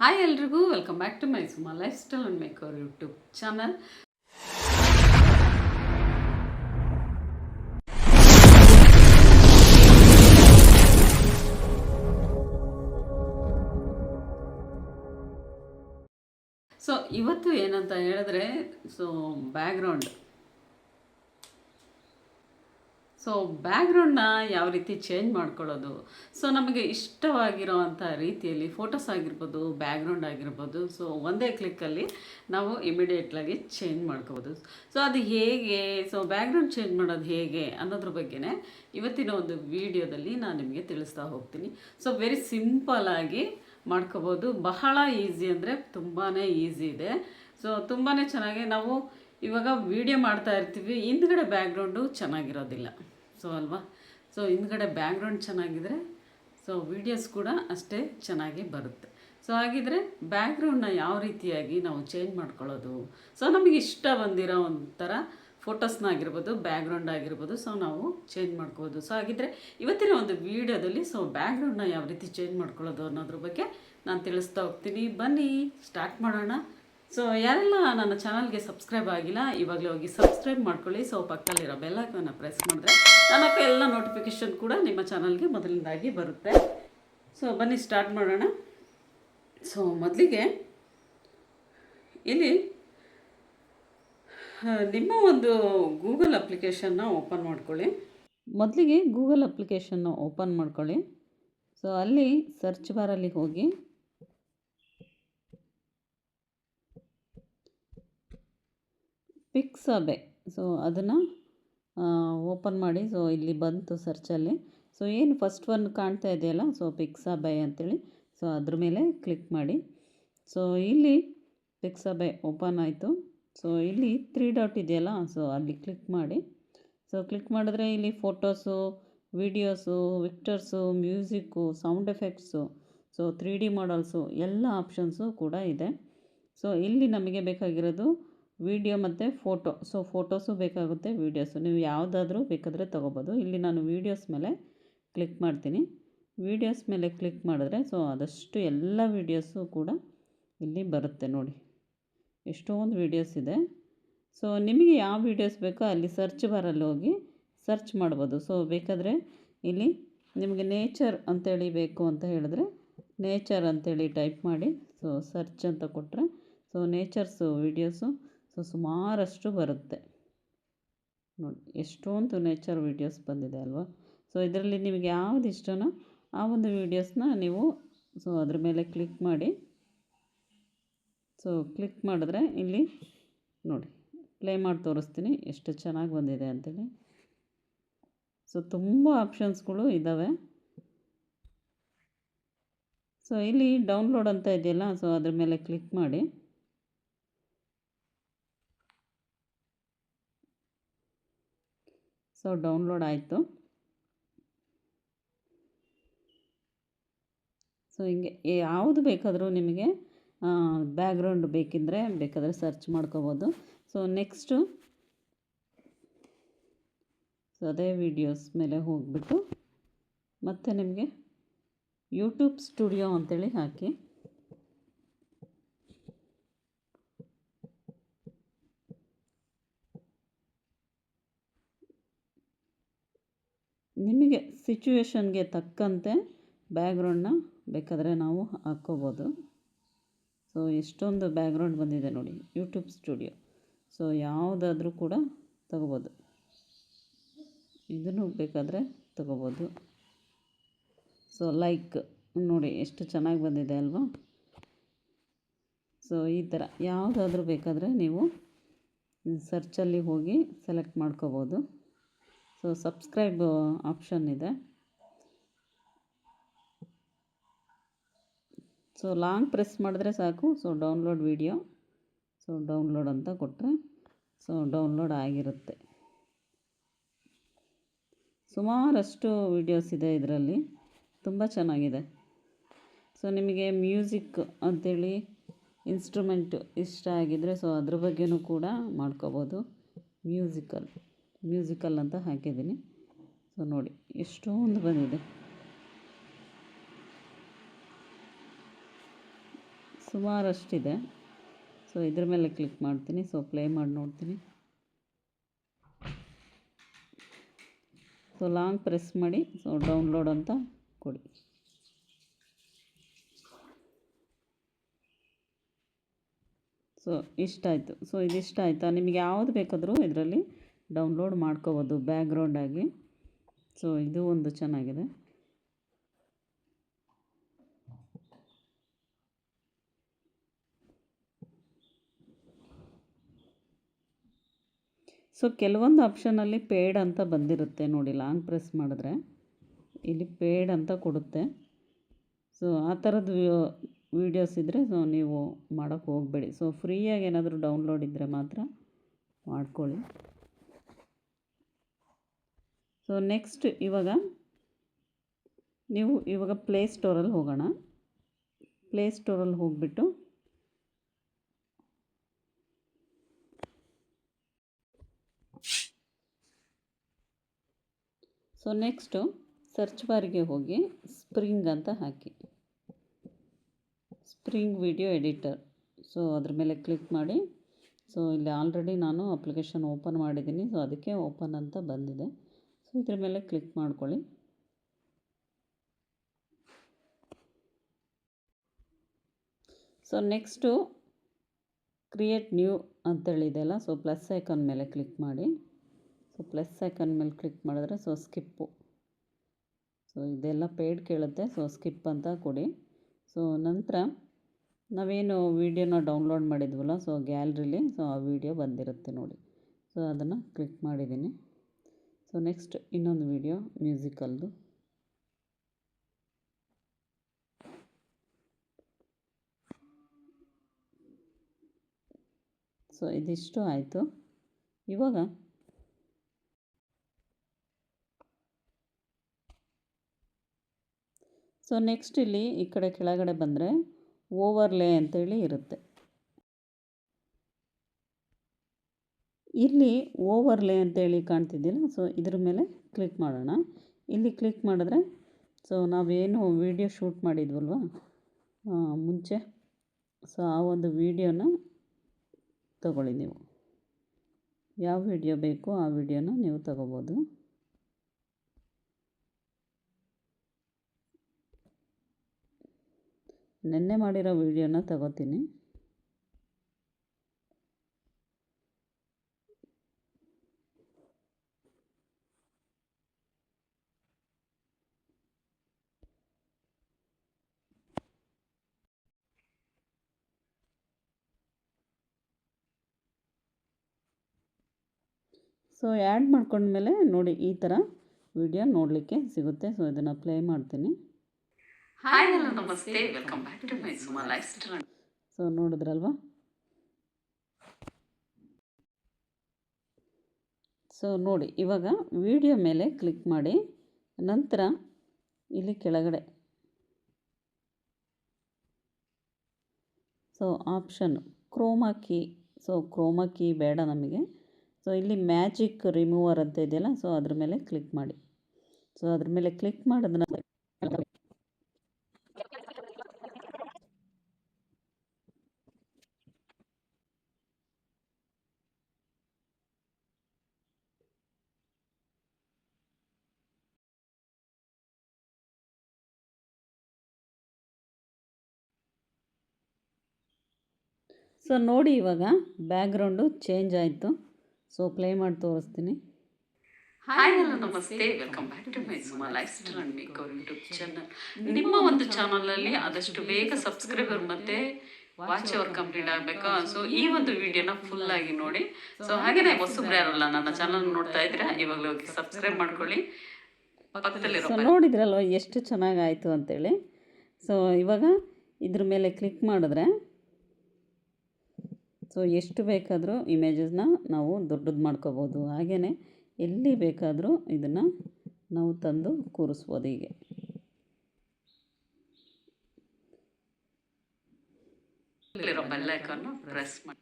Hi ಎಲ್ರಿಗೂ welcome back to my Suma lifestyle and maker YouTube channel. So ಇವತ್ತು ಏನಂತ ಹೇಳಿದ್ರೆ ಬ್ಯಾಕ್ಗ್ರೌಂಡ್ ಬ್ಯಾಕ್ಗ್ರೌಂಡ್ನ ಯಾವ ರೀತಿ ಚೇಂಜ್ ಮಾಡ್ಕೊಳ್ಳೋದು. ನಮಗೆ ಇಷ್ಟವಾಗಿರೋವಂಥ ರೀತಿಯಲ್ಲಿ ಫೋಟೋಸ್ ಆಗಿರ್ಬೋದು, ಬ್ಯಾಕ್ಗ್ರೌಂಡ್ ಆಗಿರ್ಬೋದು, ಒಂದೇ ಕ್ಲಿಕ್ಕಲ್ಲಿ ನಾವು ಇಮಿಡಿಯೇಟ್ಲಾಗಿ ಚೇಂಜ್ ಮಾಡ್ಕೋಬೋದು. ಅದು ಹೇಗೆ, ಬ್ಯಾಕ್ಗ್ರೌಂಡ್ ಚೇಂಜ್ ಮಾಡೋದು ಹೇಗೆ ಅನ್ನೋದ್ರ ಬಗ್ಗೆನೇ ಇವತ್ತಿನ ಒಂದು ವಿಡಿಯೋದಲ್ಲಿ ನಾನು ನಿಮಗೆ ತಿಳಿಸ್ತಾ ಹೋಗ್ತೀನಿ. ವೆರಿ ಸಿಂಪಲ್ಲಾಗಿ ಮಾಡ್ಕೋಬೋದು. ಬಹಳ ಈಸಿ ಅಂದರೆ ತುಂಬಾ ಈಸಿ ಇದೆ. ತುಂಬಾ ಚೆನ್ನಾಗಿ ನಾವು ಇವಾಗ ವಿಡಿಯೋ ಮಾಡ್ತಾ ಇರ್ತೀವಿ, ಹಿಂದ್ಗಡೆ ಬ್ಯಾಕ್ಗ್ರೌಂಡು ಚೆನ್ನಾಗಿರೋದಿಲ್ಲ ಅಲ್ವಾ. ಹಿಂದ್ಗಡೆ ಬ್ಯಾಕ್ಗ್ರೌಂಡ್ ಚೆನ್ನಾಗಿದ್ರೆ ವೀಡಿಯೋಸ್ ಕೂಡ ಅಷ್ಟೇ ಚೆನ್ನಾಗಿ ಬರುತ್ತೆ. ಹಾಗಿದ್ರೆ ಬ್ಯಾಕ್ಗ್ರೌಂಡ್ನ ಯಾವ ರೀತಿಯಾಗಿ ನಾವು ಚೇಂಜ್ ಮಾಡ್ಕೊಳ್ಳೋದು. ನಮಗೆ ಇಷ್ಟ ಬಂದಿರೋ ಒಂಥರ ಫೋಟೋಸ್ನ ಆಗಿರ್ಬೋದು, ಬ್ಯಾಕ್ಗ್ರೌಂಡ್ ಆಗಿರ್ಬೋದು, ನಾವು ಚೇಂಜ್ ಮಾಡ್ಕೋಬೋದು. ಹಾಗಿದ್ರೆ ಇವತ್ತಿನ ಒಂದು ವಿಡಿಯೋದಲ್ಲಿ ಬ್ಯಾಕ್ಗ್ರೌಂಡ್ನ ಯಾವ ರೀತಿ ಚೇಂಜ್ ಮಾಡ್ಕೊಳ್ಳೋದು ಅನ್ನೋದ್ರ ಬಗ್ಗೆ ನಾನು ತಿಳಿಸ್ತಾ ಹೋಗ್ತೀನಿ. ಬನ್ನಿ ಸ್ಟಾರ್ಟ್ ಮಾಡೋಣ. ಯಾರೆಲ್ಲ ನನ್ನ ಚಾನಲ್ಗೆ ಸಬ್ಸ್ಕ್ರೈಬ್ ಆಗಿಲ್ಲ, ಇವಾಗಲೇ ಹೋಗಿ ಸಬ್ಸ್ಕ್ರೈಬ್ ಮಾಡ್ಕೊಳ್ಳಿ. ಪಕ್ಕದಲ್ಲಿರೋ ಬೆಲ್ ಐಕಾನ್ನ ಪ್ರೆಸ್ ಮಾಡಿದ್ರೆ ನನ್ನ ಎಲ್ಲ ನೋಟಿಫಿಕೇಷನ್ ಕೂಡ ನಿಮ್ಮ ಚಾನಲ್ಗೆ ಮೊದಲಿಂದಾಗಿ ಬರುತ್ತೆ. ಬನ್ನಿ ಸ್ಟಾರ್ಟ್ ಮಾಡೋಣ. ಮೊದಲಿಗೆ ಇಲ್ಲಿ ನಿಮ್ಮ ಒಂದು ಗೂಗಲ್ ಅಪ್ಲಿಕೇಶನ್ನ ಓಪನ್ ಮಾಡ್ಕೊಳ್ಳಿ. ಮೊದಲಿಗೆ ಗೂಗಲ್ ಅಪ್ಲಿಕೇಶನ್ನ ಓಪನ್ ಮಾಡ್ಕೊಳ್ಳಿ. ಅಲ್ಲಿ ಸರ್ಚ್ ಬಾರಲ್ಲಿ ಹೋಗಿ ಪಿಕ್ಸಾಬೆ ಅದನ್ನು ಓಪನ್ ಮಾಡಿ. ಇಲ್ಲಿ ಬಂತು ಸರ್ಚಲ್ಲಿ. ಏನು ಫಸ್ಟ್ ಒನ್ ಕಾಣ್ತಾ ಇದೆಯಲ್ಲ, ಪಿಕ್ಸಾಬೆ ಅಂತೇಳಿ, ಅದ್ರ ಮೇಲೆ ಕ್ಲಿಕ್ ಮಾಡಿ. ಇಲ್ಲಿ ಪಿಕ್ಸಾಬೆ ಓಪನ್ ಆಯಿತು. ಇಲ್ಲಿ 3 ಡಾಟ್ ಇದೆಯಲ್ಲ, ಅಲ್ಲಿ ಕ್ಲಿಕ್ ಮಾಡಿ. ಕ್ಲಿಕ್ ಮಾಡಿದ್ರೆ ಇಲ್ಲಿ photos, videos, vectors, music, sound effects, 3D models ಎಲ್ಲ ಆಪ್ಷನ್ಸು ಕೂಡ ಇದೆ. ಇಲ್ಲಿ ನಮಗೆ ಬೇಕಾಗಿರೋದು ವಿಡಿಯೋ ಮತ್ತು ಫೋಟೋ. ಫೋಟೋಸು ಬೇಕಾಗುತ್ತೆ, ವೀಡಿಯೋಸು ನೀವು ಯಾವುದಾದ್ರೂ ಬೇಕಾದರೆ ತೊಗೋಬೋದು. ಇಲ್ಲಿ ನಾನು ವೀಡಿಯೋಸ್ ಮೇಲೆ ಕ್ಲಿಕ್ ಮಾಡ್ತೀನಿ. ವೀಡಿಯೋಸ್ ಮೇಲೆ ಕ್ಲಿಕ್ ಮಾಡಿದ್ರೆ ಆದಷ್ಟು ಎಲ್ಲ ವೀಡಿಯೋಸು ಕೂಡ ಇಲ್ಲಿ ಬರುತ್ತೆ ನೋಡಿ. ಎಷ್ಟೊಂದು ವೀಡಿಯೋಸ್ ಇದೆ. ನಿಮಗೆ ಯಾವ ವೀಡಿಯೋಸ್ ಬೇಕೋ ಅಲ್ಲಿ ಸರ್ಚ್ ಬಾರಲ್ಲಿ ಹೋಗಿ ಸರ್ಚ್ ಮಾಡ್ಬೋದು. ಬೇಕಾದರೆ ಇಲ್ಲಿ ನಿಮಗೆ ನೇಚರ್ ಅಂತೇಳಿ ಬೇಕು ಅಂತ ಹೇಳಿದ್ರೆ ನೇಚರ್ ಅಂತೇಳಿ ಟೈಪ್ ಮಾಡಿ ಸರ್ಚ್ ಅಂತ ಕೊಟ್ಟರೆ ನೇಚರ್ಸು ವೀಡಿಯೋಸು ಸುಮಾರಷ್ಟು ಬರುತ್ತೆ ನೋಡಿ. ಎಷ್ಟೊಂದು ನೇಚರ್ ವೀಡಿಯೋಸ್ ಬಂದಿದೆ ಅಲ್ವಾ. ಇದರಲ್ಲಿ ನಿಮಗೆ ಯಾವುದು ಇಷ್ಟನೋ ಆ ಒಂದು ವೀಡಿಯೋಸ್ನ ನೀವು ಅದ್ರ ಮೇಲೆ ಕ್ಲಿಕ್ ಮಾಡಿ. ಕ್ಲಿಕ್ ಮಾಡಿದ್ರೆ ಇಲ್ಲಿ ನೋಡಿ ಪ್ಲೇ ಮಾಡಿ ತೋರಿಸ್ತೀನಿ ಎಷ್ಟು ಚೆನ್ನಾಗಿ ಬಂದಿದೆ ಅಂತೇಳಿ. ತುಂಬ ಆಪ್ಷನ್ಸ್ಗಳು ಇದ್ದಾವೆ. ಇಲ್ಲಿ ಡೌನ್ಲೋಡ್ ಅಂತ ಇದೆಯಲ್ಲ, ಅದ್ರ ಮೇಲೆ ಕ್ಲಿಕ್ ಮಾಡಿ. ಡೌನ್ಲೋಡ್ ಆಯಿತು. ಹಿಂಗೆ ಯಾವುದು ಬೇಕಾದರೂ ನಿಮಗೆ ಬ್ಯಾಕ್ಗ್ರೌಂಡ್ ಬೇಕಾದರೆ ಸರ್ಚ್ ಮಾಡ್ಕೋಬೋದು. ನೆಕ್ಸ್ಟು ಅದೇ ವೀಡಿಯೋಸ್ ಮೇಲೆ ಹೋಗಿಬಿಟ್ಟು ಮತ್ತೆ ನಿಮಗೆ ಯೂಟ್ಯೂಬ್ ಸ್ಟುಡಿಯೋ ಅಂತೇಳಿ ಹಾಕಿ. ನಿಮಗೆ ಸಿಚುವೇಶನ್ಗೆ ತಕ್ಕಂತೆ ಬ್ಯಾಕ್ಗ್ರೌಂಡನ್ನ ಬೇಕಾದರೆ ನಾವು ಹಾಕ್ಕೋಬೋದು. ಎಷ್ಟೊಂದು ಬ್ಯಾಕ್ಗ್ರೌಂಡ್ ಬಂದಿದೆ ನೋಡಿ ಯೂಟ್ಯೂಬ್ ಸ್ಟುಡಿಯೋ. ಯಾವುದಾದ್ರೂ ಕೂಡ ತಗೋಬೋದು. ಇದನ್ನು ಬೇಕಾದರೆ ತಗೋಬೋದು. ಲೈಕ್ ನೋಡಿ ಎಷ್ಟು ಚೆನ್ನಾಗಿ ಬಂದಿದೆ ಅಲ್ವಾ. ಈ ಥರ ಯಾವುದಾದ್ರೂ ಬೇಕಾದರೆ ನೀವು ಸರ್ಚಲ್ಲಿ ಹೋಗಿ ಸೆಲೆಕ್ಟ್ ಮಾಡ್ಕೋಬೋದು. ಸಬ್ಸ್ಕ್ರೈಬ್ ಆಪ್ಷನ್ ಇದೆ. ಲಾಂಗ್ ಪ್ರೆಸ್ ಮಾಡಿದ್ರೆ ಸಾಕು. ಡೌನ್ಲೋಡ್ ವಿಡಿಯೋ, ಡೌನ್ಲೋಡ್ ಅಂತ ಕೊಟ್ಟರೆ ಡೌನ್ಲೋಡ್ ಆಗಿರುತ್ತೆ. ಸುಮಾರಷ್ಟು ವೀಡಿಯೋಸ್ ಇದೆ ಇದರಲ್ಲಿ, ತುಂಬ ಚೆನ್ನಾಗಿದೆ. ನಿಮಗೆ ಮ್ಯೂಸಿಕ್ ಅಂಥೇಳಿ ಇನ್ಸ್ಟ್ರೂಮೆಂಟ್ ಇಷ್ಟ ಆಗಿದ್ದರೆ ಅದ್ರ ಬಗ್ಗೆನೂ ಕೂಡ ಮಾಡ್ಕೋಬೋದು. ಮ್ಯೂಸಿಕಲ್ ಅಂತ ಹಾಕಿದ್ದೀನಿ. ನೋಡಿ ಎಷ್ಟೊಂದು ಬಂದಿದೆ. ಸುಮಾರಷ್ಟಿದೆ. ಸೊ ಇದ್ರ ಮೇಲೆ ಕ್ಲಿಕ್ ಮಾಡ್ತೀನಿ. ಸೊ ಪ್ಲೇ ಮಾಡಿ ನೋಡ್ತೀನಿ. ಸೊ ಲಾಂಗ್ ಪ್ರೆಸ್ ಮಾಡಿ ಸೊ ಡೌನ್ಲೋಡ್ ಅಂತ ಕೊಡಿ. ಸೊ ಇಷ್ಟ ಆಯಿತು. ಸೊ ಇದಿಷ್ಟ ಆಯಿತಾ? ನಿಮಗೆ ಯಾವುದು ಬೇಕಾದರೂ ಇದರಲ್ಲಿ ಡೌನ್ಲೋಡ್ ಮಾಡ್ಕೋಬೋದು ಬ್ಯಾಕ್ಗ್ರೌಂಡಾಗಿ. ಸೊ ಇದು ಒಂದು ಚೆನ್ನಾಗಿದೆ. ಸೊ ಕೆಲವೊಂದು ಆಪ್ಷನಲ್ಲಿ ಪೇಡ್ ಅಂತ ಬಂದಿರುತ್ತೆ ನೋಡಿ. ಲಾಂಗ್ ಪ್ರೆಸ್ ಮಾಡಿದ್ರೆ ಇಲ್ಲಿ ಪೇಡ್ ಅಂತ ಕೊಡುತ್ತೆ. ಸೊ ಆ ಥರದ್ದು ವೀಡಿಯೋಸ್ ಇದ್ದರೆ ಸೊ ನೀವು ಮಾಡೋಕ್ಕೆ ಹೋಗಬೇಡಿ. ಸೊ ಫ್ರೀಯಾಗಿ ಏನಾದರೂ ಡೌನ್ಲೋಡ್ ಇದ್ದರೆ ಮಾತ್ರ ಮಾಡ್ಕೊಳ್ಳಿ. ಸೊ ನೆಕ್ಸ್ಟ್ ಇವಾಗ ಪ್ಲೇ ಸ್ಟೋರಲ್ಲಿ ಹೋಗೋಣ. ಪ್ಲೇ ಸ್ಟೋರಲ್ಲಿ ಹೋಗಿಬಿಟ್ಟು ಸೊ ನೆಕ್ಸ್ಟು ಸರ್ಚ್ ಬಾರಿಗೆ ಹೋಗಿ ಸ್ಪ್ರಿಂಗ್ ಅಂತ ಹಾಕಿ. Spring video editor. ಸೊ ಅದ್ರ ಮೇಲೆ ಕ್ಲಿಕ್ ಮಾಡಿ. ಸೊ ಇಲ್ಲಿ ಆಲ್ರೆಡಿ ನಾನು ಅಪ್ಲಿಕೇಶನ್ ಓಪನ್ ಮಾಡಿದ್ದೀನಿ. ಸೊ ಅದಕ್ಕೆ ಓಪನ್ ಅಂತ ಬಂದಿದೆ. ಸೊ ಇದ್ರ ಮೇಲೆ ಕ್ಲಿಕ್ ಮಾಡ್ಕೊಳ್ಳಿ. ಸೊ ನೆಕ್ಸ್ಟು ಕ್ರಿಯೇಟ್ ನ್ಯೂ ಅಂತೇಳಿದೆಯಲ್ಲ. ಸೊ ಪ್ಲಸ್ ಐಕಾನ್ ಮೇಲೆ ಕ್ಲಿಕ್ ಮಾಡಿ. ಸೊ ಪ್ಲಸ್ ಐಕಾನ್ ಮೇಲೆ ಕ್ಲಿಕ್ ಮಾಡಿದ್ರೆ ಸೊ ಸ್ಕಿಪ್ಪು. ಸೊ ಇದೆಲ್ಲ ಪೇಯ್ಡ್ ಕೇಳುತ್ತೆ. ಸೊ ಸ್ಕಿಪ್ ಅಂತ ಕೊಡಿ. ಸೊ ನಂತರ ನಾವೇನು ವೀಡಿಯೋನ ಡೌನ್ಲೋಡ್ ಮಾಡಿದ್ವಲ್ಲ ಸೊ ಗ್ಯಾಲ್ರಿಲಿ ಸೊ ಆ ವಿಡಿಯೋ ಬಂದಿರುತ್ತೆ ನೋಡಿ. ಸೊ ಅದನ್ನು ಕ್ಲಿಕ್ ಮಾಡಿದ್ದೀನಿ. ಸೊ ನೆಕ್ಸ್ಟ್ ಇನ್ನೊಂದು ವಿಡಿಯೋ ಮ್ಯೂಸಿಕಲ್ದು. ಸೊ ಇದಿಷ್ಟು ಆಯಿತು. ಇವಾಗ ಸೊ ನೆಕ್ಸ್ಟ್ ಇಲ್ಲಿ ಈ ಕಡೆ ಕೆಳಗಡೆ ಬಂದರೆ ಓವರ್ಲೇ ಅಂತೇಳಿ ಇರುತ್ತೆ. ಇಲ್ಲಿ ಓವರ್ಲೇ ಅಂತೇಳಿ ಕಾಣ್ತಿದ್ದಿಲ್ಲ. ಸೊ ಇದ್ರ ಮೇಲೆ ಕ್ಲಿಕ್ ಮಾಡೋಣ. ಇಲ್ಲಿ ಕ್ಲಿಕ್ ಮಾಡಿದ್ರೆ ಸೊ ನಾವೇನು ವೀಡಿಯೋ ಶೂಟ್ ಮಾಡಿದ್ವಲ್ವ ಮುಂಚೆ, ಸೊ ಆ ಒಂದು ವೀಡಿಯೋನ ತಗೊಳ್ಳಿ. ನೀವು ಯಾವ ವಿಡಿಯೋ ಬೇಕೋ ಆ ವಿಡಿಯೋನ ನೀವು ತಗೋಬೋದು. ನೆನ್ನೆ ಮಾಡಿರೋ ವಿಡಿಯೋನ ತಗೋತೀನಿ. ಸೊ ಆ್ಯಡ್ ಮಾಡ್ಕೊಂಡ್ಮೇಲೆ ನೋಡಿ ಈ ಥರ ವಿಡಿಯೋ ನೋಡಲಿಕ್ಕೆ ಸಿಗುತ್ತೆ. ಸೊ ಇದನ್ನು ಪ್ಲೇ ಮಾಡ್ತೀನಿ. ಹಾಯ್ ಹಲೋ ನಮಸ್ತೆ, welcome back to my Suma lifestyle. So ನೋಡಿದ್ರಲ್ವಾ? ಸೊ ನೋಡಿ ಇವಾಗ ವಿಡಿಯೋ ಮೇಲೆ ಕ್ಲಿಕ್ ಮಾಡಿ. ನಂತರ ಇಲ್ಲಿ ಕೆಳಗಡೆ so option chroma key. So chroma key ಬೇಡ ನಮಗೆ. ಸೊ ಇಲ್ಲಿ ಮ್ಯಾಜಿಕ್ ರಿಮೂವರ್ ಅಂತ ಇದೆಯಲ್ಲ. ಸೊ ಅದ್ರ ಮೇಲೆ ಕ್ಲಿಕ್ ಮಾಡಿ. ಸೊ ಅದ್ರ ಮೇಲೆ ಕ್ಲಿಕ್ ಮಾಡಿದ್ರೆ ಸೊ ನೋಡಿ ಇವಾಗ ಬ್ಯಾಕ್ಗ್ರೌಂಡು ಚೇಂಜ್ ಆಯಿತು. ಸೊ ಪ್ಲೇ ಮಾಡಿ ತೋರಿಸ್ತೀನಿ. ಹಾಯ್ ಹಲೋ ನಮಸ್ತೆ, welcome back to my Suma lifestyle and maker YouTube channel. ನಿಮ್ಮ ಒಂದು ಚಾನಲಲ್ಲಿ ಆದಷ್ಟು ಬೇಗ ಸಬ್ಸ್ಕ್ರೈಬರ್ ಮತ್ತು ವಾಚ್ ಅವರ್ ಕಂಪ್ಲೀಟ್ ಆಗಬೇಕು. ಸೊ ಈ ಒಂದು ವಿಡಿಯೋನ ಫುಲ್ ಆಗಿ ನೋಡಿ. ಸೊ ಹಾಗೆಯೇ ಹೊಸಬ್ರು ಯಾರಲ್ಲ ನನ್ನ ಚಾನಲ್ ನೋಡ್ತಾ ಇದ್ರೆ ಇವಾಗಲೇ ಹೋಗಿ ಸಬ್ಸ್ಕ್ರೈಬ್ ಮಾಡ್ಕೊಳ್ಳಿ. ಪಕ್ಕದಲ್ಲಿರೋ ಸೊ ನೋಡಿದ್ರಲ್ವ ಎಷ್ಟು ಚೆನ್ನಾಗಾಯಿತು ಅಂತೇಳಿ. ಸೊ ಇವಾಗ ಇದ್ರ ಮೇಲೆ ಕ್ಲಿಕ್ ಮಾಡಿದ್ರೆ ಸೊ ಎಷ್ಟು ಬೇಕಾದರೂ ಇಮೇಜಸ್ನ ನಾವು ದೊಡ್ಡದು ಮಾಡ್ಕೋಬೋದು. ಹಾಗೆಯೇ ಎಲ್ಲಿ ಬೇಕಾದರೂ ಇದನ್ನು ನಾವು ತಂದು ಕೂರಿಸ್ಬೋದು. ಹೀಗೆ ಬೆಲ್ ಐಕಾನ್ ಪ್ರೆಸ್ ಮಾಡಿ.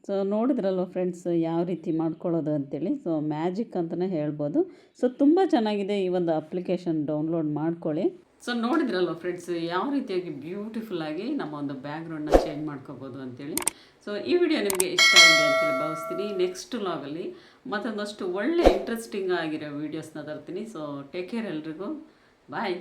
ಸೊ ನೋಡಿದ್ರಲ್ವ ಫ್ರೆಂಡ್ಸ್ ಯಾವ ರೀತಿ ಮಾಡ್ಕೊಳ್ಳೋದು ಅಂತೇಳಿ. ಸೊ ಮ್ಯಾಜಿಕ್ ಅಂತಲೇ ಹೇಳ್ಬೋದು. ಸೊ ತುಂಬ ಚೆನ್ನಾಗಿದೆ ಈ ಒಂದು ಅಪ್ಲಿಕೇಶನ್. ಡೌನ್ಲೋಡ್ ಮಾಡ್ಕೊಳ್ಳಿ. ಸೊ ನೋಡಿದ್ರಲ್ವ ಫ್ರೆಂಡ್ಸ್, ಯಾವ ರೀತಿಯಾಗಿ ಬ್ಯೂಟಿಫುಲ್ಲಾಗಿ ನಮ್ಮ ಒಂದು ಬ್ಯಾಕ್ಗ್ರೌಂಡನ್ನ ಚೇಂಜ್ ಮಾಡ್ಕೋಬೋದು ಅಂತೇಳಿ. ಸೊ ಈ ವಿಡಿಯೋ ನಿಮಗೆ ಇಷ್ಟ ಆಗಿದೆ ಅಂತೇಳಿ ಭಾವಿಸ್ತೀನಿ. ನೆಕ್ಸ್ಟ್ ವ್ಲಾಗಲ್ಲಿ ಮತ್ತೊಂದಷ್ಟು ಒಳ್ಳೆ ಇಂಟ್ರೆಸ್ಟಿಂಗ್ ಆಗಿರೋ ವೀಡಿಯೋಸ್ನ ತರ್ತೀನಿ. ಸೊ ಟೇಕ್ ಕೇರ್ ಎಲ್ರಿಗೂ. ಬಾಯ್.